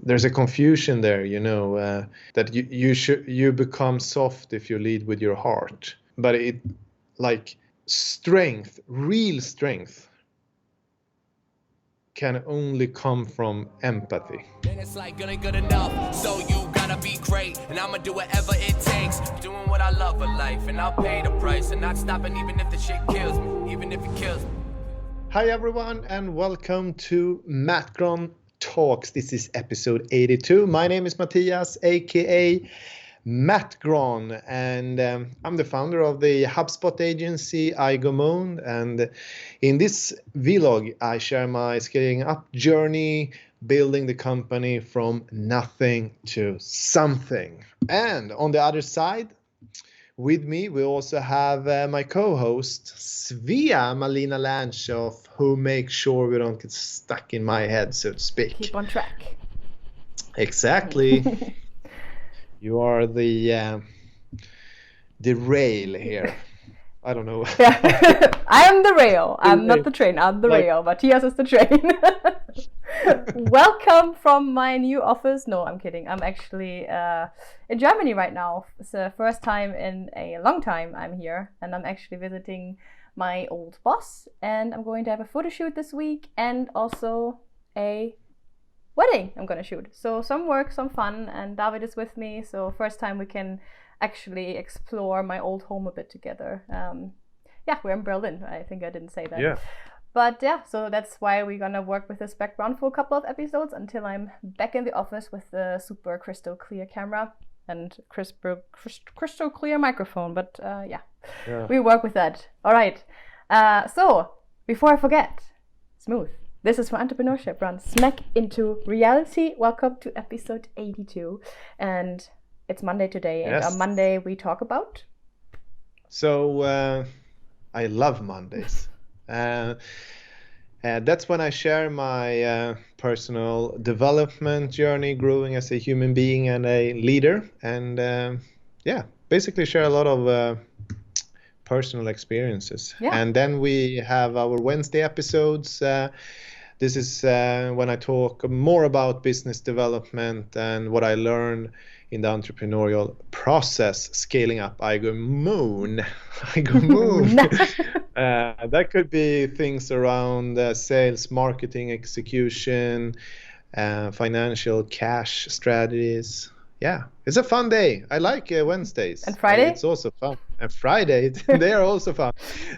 there's a confusion there, that you become soft if you lead with your heart, but it like real strength can only come from empathy. And it's like good enough, so you gotta be great, and I'ma do whatever it takes, doing what I love for life, and I'll pay the price, and not stopping even if the shit kills me, even if it kills me. Hi everyone, and welcome to MattGron Talks. This is episode 82. My name is Mattias, aka MattGron, and I'm the founder of the HubSpot agency iGoMoon. And in this vlog, I share my scaling up journey, building the company from nothing to something. And on the other side, with me, we also have my co-host, Svea Malina Lanchoff, who makes sure we don't get stuck in my head, so to speak. Keep on track. Exactly. You are the rail here. I don't know. Yeah. I am the rail. I'm not the train. I'm the rail. Mattias is the train. Welcome from my new office. No, I'm kidding. I'm actually in Germany right now. It's the first time in a long time I'm here. And I'm actually visiting my old boss. And I'm going to have a photo shoot this week. And also a wedding I'm going to shoot. So some work, some fun. And David is with me. So first time we can actually explore my old home a bit together. Yeah, we're in Berlin. I think I didn't say that. Yeah. But yeah, so that's why we're gonna work with this background for a couple of episodes until I'm back in the office with the super crystal clear camera and crystal clear microphone. But yeah, we work with that. All right. So before I forget, smooth. This is for entrepreneurship. Run smack into reality. Welcome to episode 82, and it's Monday today. Yes. And on Monday we talk about. So I love Mondays. That's when I share my personal development journey, growing as a human being and a leader, and basically share a lot of personal experiences. Yeah. And then we have our Wednesday episodes. This is when I talk more about business development and what I learned in the entrepreneurial process, scaling up iGoMoon. That could be things around sales, marketing, execution, financial cash strategies. Yeah, it's a fun day. I like Wednesdays. And Friday? It's also fun. And Friday, they are also fun.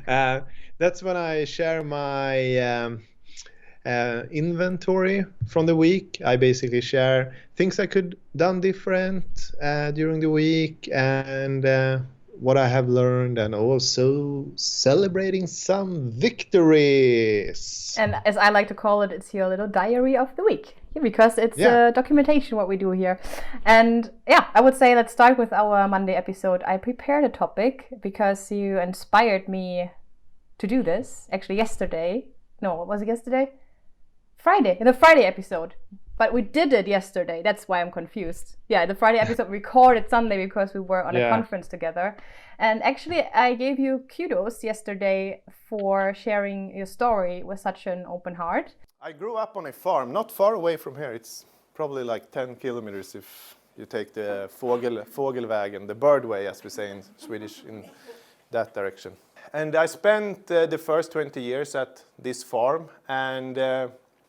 That's when I share my inventory from the week. I basically share things I could done different during the week, and what I have learned, and also celebrating some victories. And as I like to call it, it's your little diary of the week, because it's documentation what we do here. And yeah, I would say let's start with our Monday episode. I prepared a topic because you inspired me to do this. Actually, yesterday. No, what was it yesterday? Friday, the Friday episode. But we did it yesterday. That's why I'm confused. Yeah, the Friday episode recorded Sunday because we were on a conference together. And actually, I gave you kudos yesterday for sharing your story with such an open heart. I grew up on a farm, not far away from here. It's probably like 10 kilometers if you take the Fågelvägen, the bird way, as we say in Swedish, in that direction. And I spent the first 20 years at this farm, and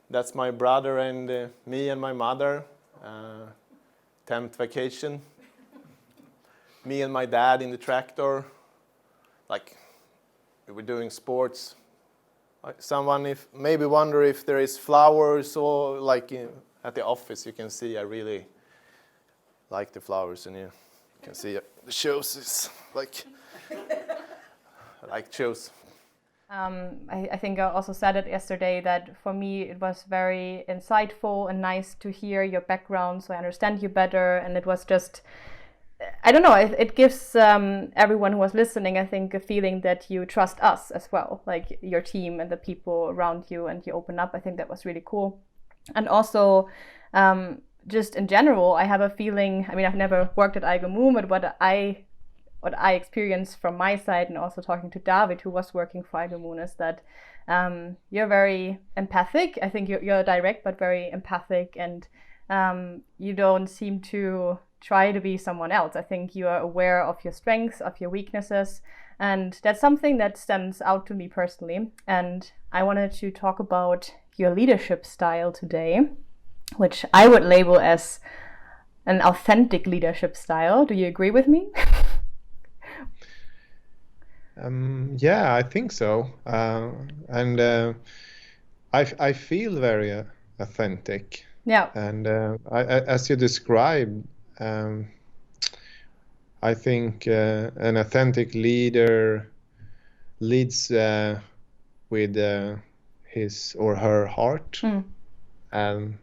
that's my brother and me and my mother, tent vacation. Me and my dad in the tractor, like we were doing sports. Someone maybe wonder if there is flowers, or like at the office you can see I really like the flowers, and you can see the shows is like I like shows. I think I also said it yesterday that for me it was very insightful and nice to hear your background, so I understand you better. And it was just, I don't know, it gives everyone who was listening, I think, a feeling that you trust us as well, like your team and the people around you, and you open up. I think that was really cool. And also, just in general, I have a feeling, I mean, I've never worked at iGoMoon, but what I experienced from my side, and also talking to David, who was working for iGoMoon, is that you're very empathic. I think you're direct, but very empathic, and you don't seem to try to be someone else. I think you are aware of your strengths, of your weaknesses, and that's something that stands out to me personally. And I wanted to talk about your leadership style today, which I would label as an authentic leadership style. Do you agree with me? Yeah, I think so. And I feel very authentic. Yeah. And as you described, I think an authentic leader leads with his or her heart, and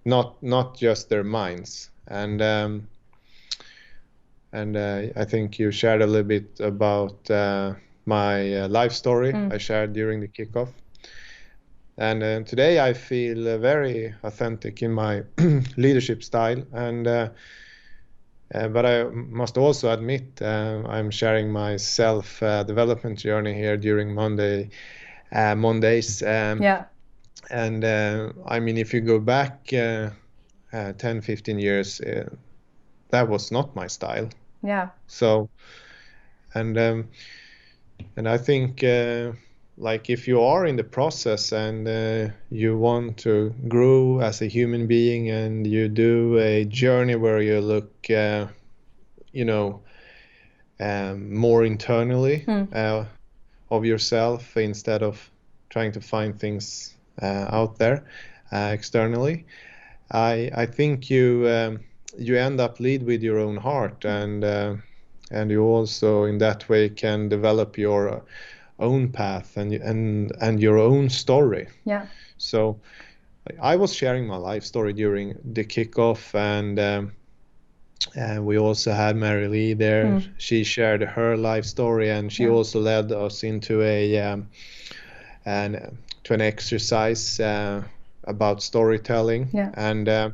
not just their minds. And I think you shared a little bit about my life story I shared during the kickoff. And today I feel very authentic in my leadership style. And but I must also admit I'm sharing my self-development journey here during Mondays. Yeah. And I mean, if you go back 10, 15 years, that was not my style. Yeah. So, and I think like if you are in the process and you want to grow as a human being and you do a journey where you look, more internally of yourself instead of trying to find things out there externally, I think you end up lead with your own heart, and you also in that way can develop your own path and your own story. Yeah. So I was sharing my life story during the kickoff, and we also had Mary Lee there. She shared her life story, and she also led us into an exercise about storytelling. Yeah.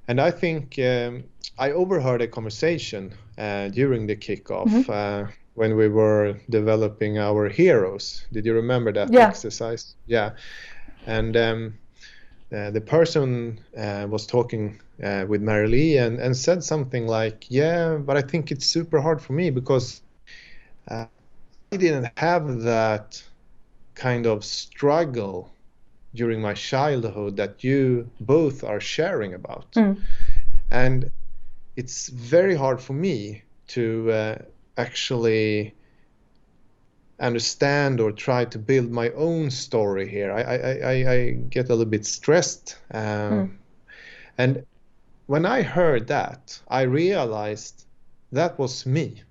And I think I overheard a conversation during the kickoff when we were developing our heroes. Did you remember that exercise? Yeah. And the person was talking with Mary Lee and said something like, yeah, but I think it's super hard for me because I didn't have that kind of struggle during my childhood that you both are sharing about. And it's very hard for me to actually understand or try to build my own story here. I get a little bit stressed. And when I heard that, I realized that was me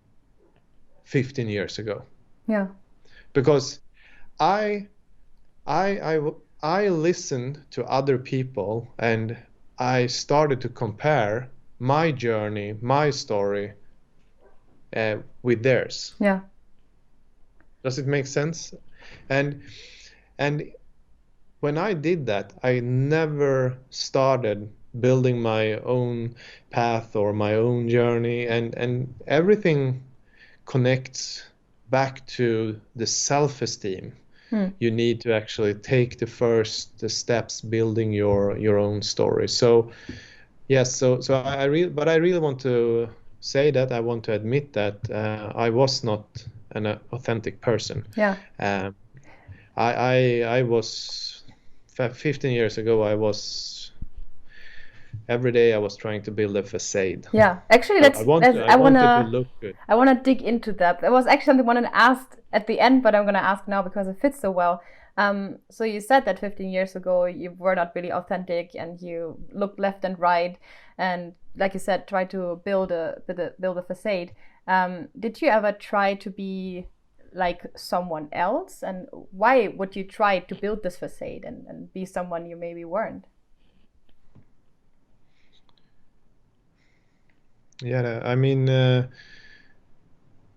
15 years ago. Yeah. Because I listened to other people and I started to compare my journey, my story with theirs. Yeah. Does it make sense? And when I did that, I never started building my own path or my own journey, and everything connects back to the self-esteem. You need to actually take the first steps building your own story. So yes, so I really want to say that I want to admit that I was not an authentic person. Yeah. I was 15 years ago. Every day I was trying to build a facade. Yeah, actually, I wanted to look good. I want to dig into that. That was actually something I wanted to ask at the end, but I'm going to ask now because it fits so well. So you said that 15 years ago you were not really authentic and you looked left and right, and like you said, try to build a facade. Did you ever try to be like someone else, and why would you try to build this facade and be someone you maybe weren't? Yeah, I mean,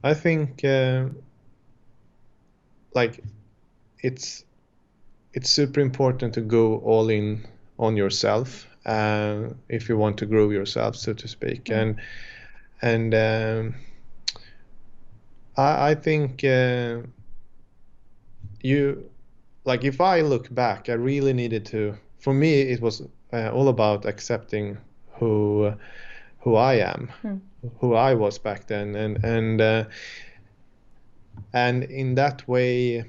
I think like it's super important to go all in on yourself if you want to grow yourself, so to speak. And I think you, like, if I look back, I really needed to. For me, it was all about accepting who I am, who I was back then, and in that way,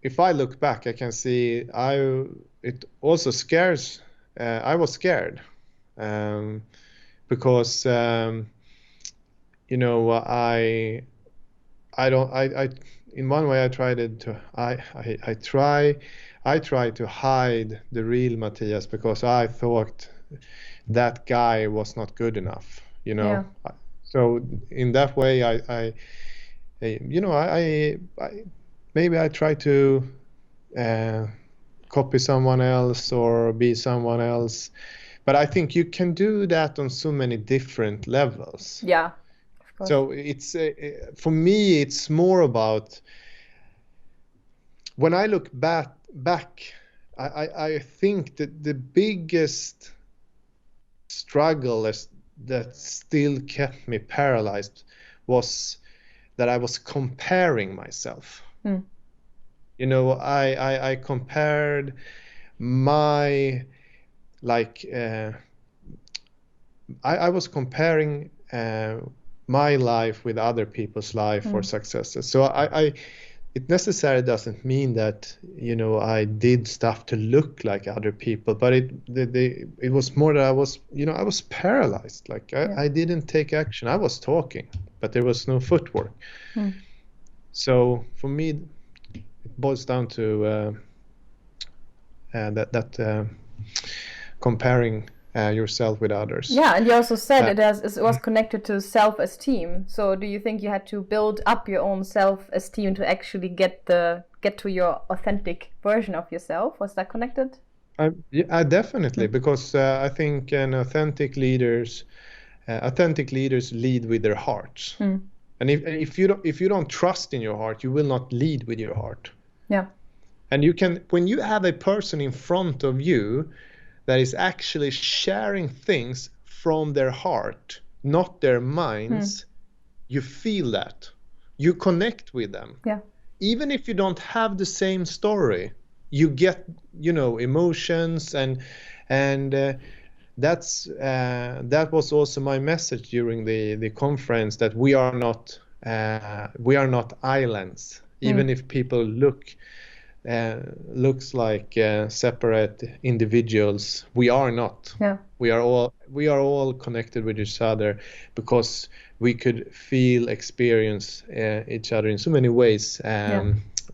if I look back, I can see it also scares. I was scared because you know, I in one way I tried to hide the real Mattias because I thought that guy was not good enough, you know. Yeah. So in that way, I you know, I maybe I try to copy someone else or be someone else, but I think you can do that on so many different levels. Yeah. Of course. So it's for me, it's more about when I look back. I think that the biggest struggle that still kept me paralyzed was that I was comparing myself. You know, I compared my I was comparing my life with other people's life or successes. So it necessarily doesn't mean that, you know, I did stuff to look like other people, but it was more that I was paralyzed. Like I didn't take action. I was talking, but there was no footwork. So for me, it boils down to that comparing yourself with others. Yeah, and you also said it was connected to self-esteem. So do you think you had to build up your own self-esteem to actually get to your authentic version of yourself? Was that connected? Yeah, definitely, because I think authentic leaders lead with their hearts. And if you don't trust in your heart, you will not lead with your heart. Yeah. And when you have a person in front of you that is actually sharing things from their heart, not their minds, you feel that. You connect with them. Yeah. Even if you don't have the same story, you get, you know, emotions and that was also my message during the conference, that we are not islands. Even if people looks like separate individuals, we are not. Yeah. We are all connected with each other because we could experience each other in so many ways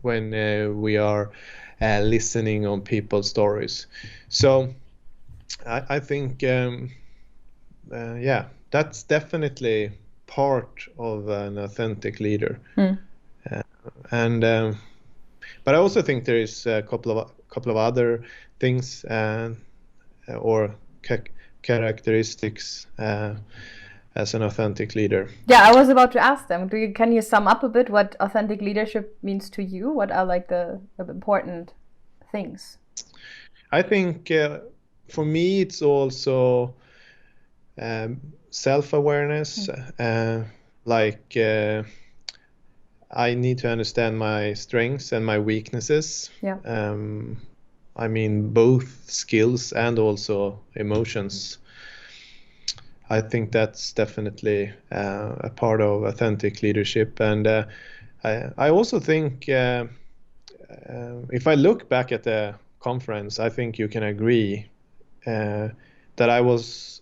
when we are listening on people's stories. So I think that's definitely part of an authentic leader. But I also think there is a couple of other things or characteristics as an authentic leader. Yeah, I was about to ask them. Can you sum up a bit what authentic leadership means to you? What are like the important things? I think for me it's also self-awareness. I need to understand my strengths and my weaknesses. Yeah. I mean, both skills and also emotions. I think that's definitely a part of authentic leadership. And I also think if I look back at the conference, I think you can agree that I was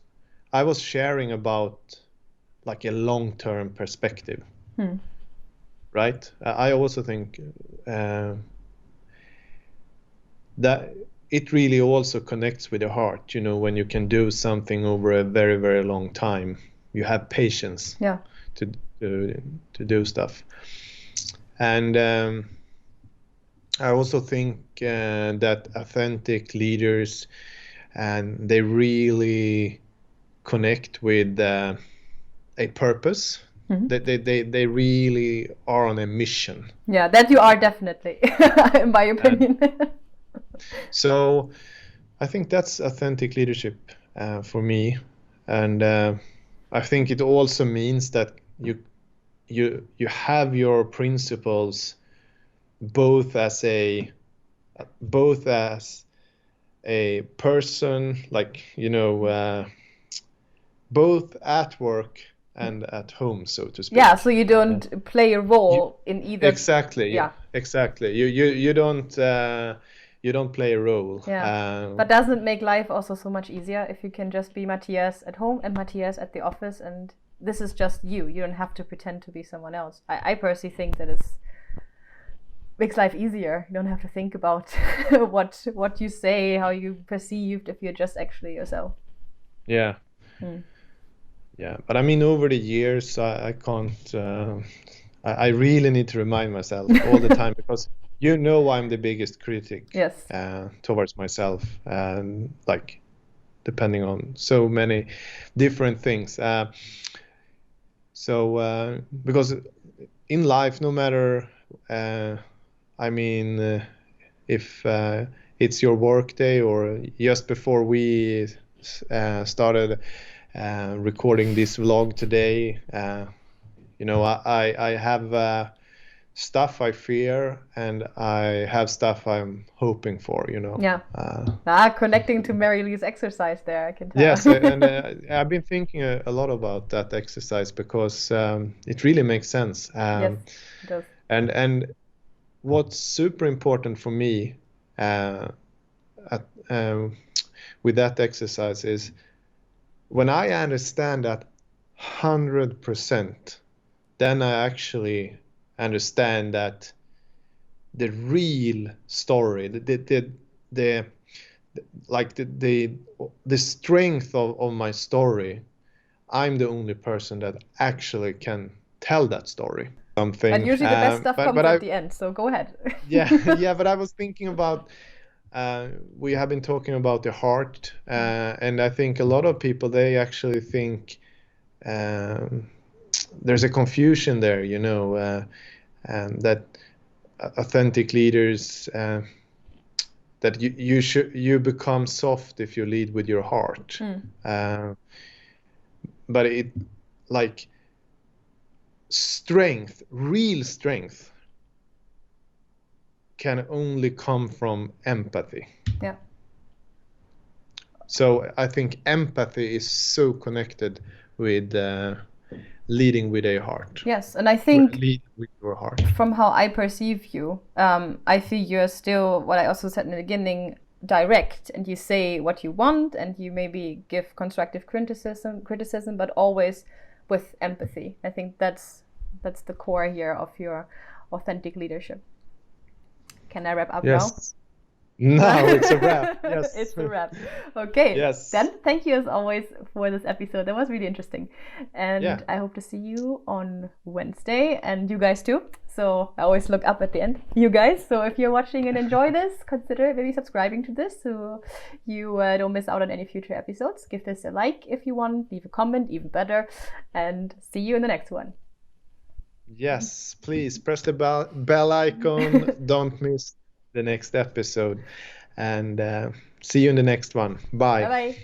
sharing about like a long-term perspective. Right? I also think that it really also connects with the heart, you know, when you can do something over a very, very long time. You have patience to do stuff. And I also think that authentic leaders, and they really connect with a purpose. They really are on a mission. Yeah, that you are definitely, in my opinion. So I think that's authentic leadership for me. And I think it also means that you have your principles both as a person, like, both at work and at home, so to speak. Yeah, so you don't play a role in either. Exactly. Yeah. Exactly. You don't play a role. Yeah. But doesn't it make life also so much easier if you can just be Mattias at home and Mattias at the office, and this is just you. You don't have to pretend to be someone else. I personally think that it's makes life easier. You don't have to think about what you say, how you perceived, if you're just actually yourself. Yeah. Yeah, but I mean, over the years, I can't. I really need to remind myself all the time because I'm the biggest critic. Yes. Towards myself, like depending on so many different things. Because in life, no matter, if it's your work day or just before we started recording this vlog today, I have stuff I fear and I have stuff I'm hoping for, Yeah. Connecting to Mary Lee's exercise there, I can tell. Yes, and I've been thinking a lot about that exercise because it really makes sense. Yes, it does. And what's super important for me with that exercise is when I understand that 100%, then I actually understand that the real story, the strength of my story, I'm the only person that actually can tell that story. Something. And usually the best stuff comes at the end, so go ahead. Yeah, but I was thinking about, we have been talking about the heart, and I think a lot of people, they actually think there's a confusion there, that authentic leaders, that you become soft if you lead with your heart. But it, like, strength, real strength, can only come from empathy. Yeah. So I think empathy is so connected with leading with a heart. Yes, and I think lead with your heart. From how I perceive you, I feel you're still, what I also said in the beginning, direct, and you say what you want, and you maybe give constructive criticism, but always with empathy. I think that's the core here of your authentic leadership. Can I wrap up now? No, it's a wrap. Yes. It's a wrap. Okay. Yes. Then thank you as always for this episode. That was really interesting. And yeah. I hope to see you on Wednesday, and you guys too. So I always look up at the end, you guys. So if you're watching and enjoy this, consider maybe subscribing to this so you don't miss out on any future episodes. Give this a like if you want, leave a comment, even better. And see you in the next one. Yes, please press the bell icon. Don't miss the next episode. And see you in the next one. Bye. Bye-bye.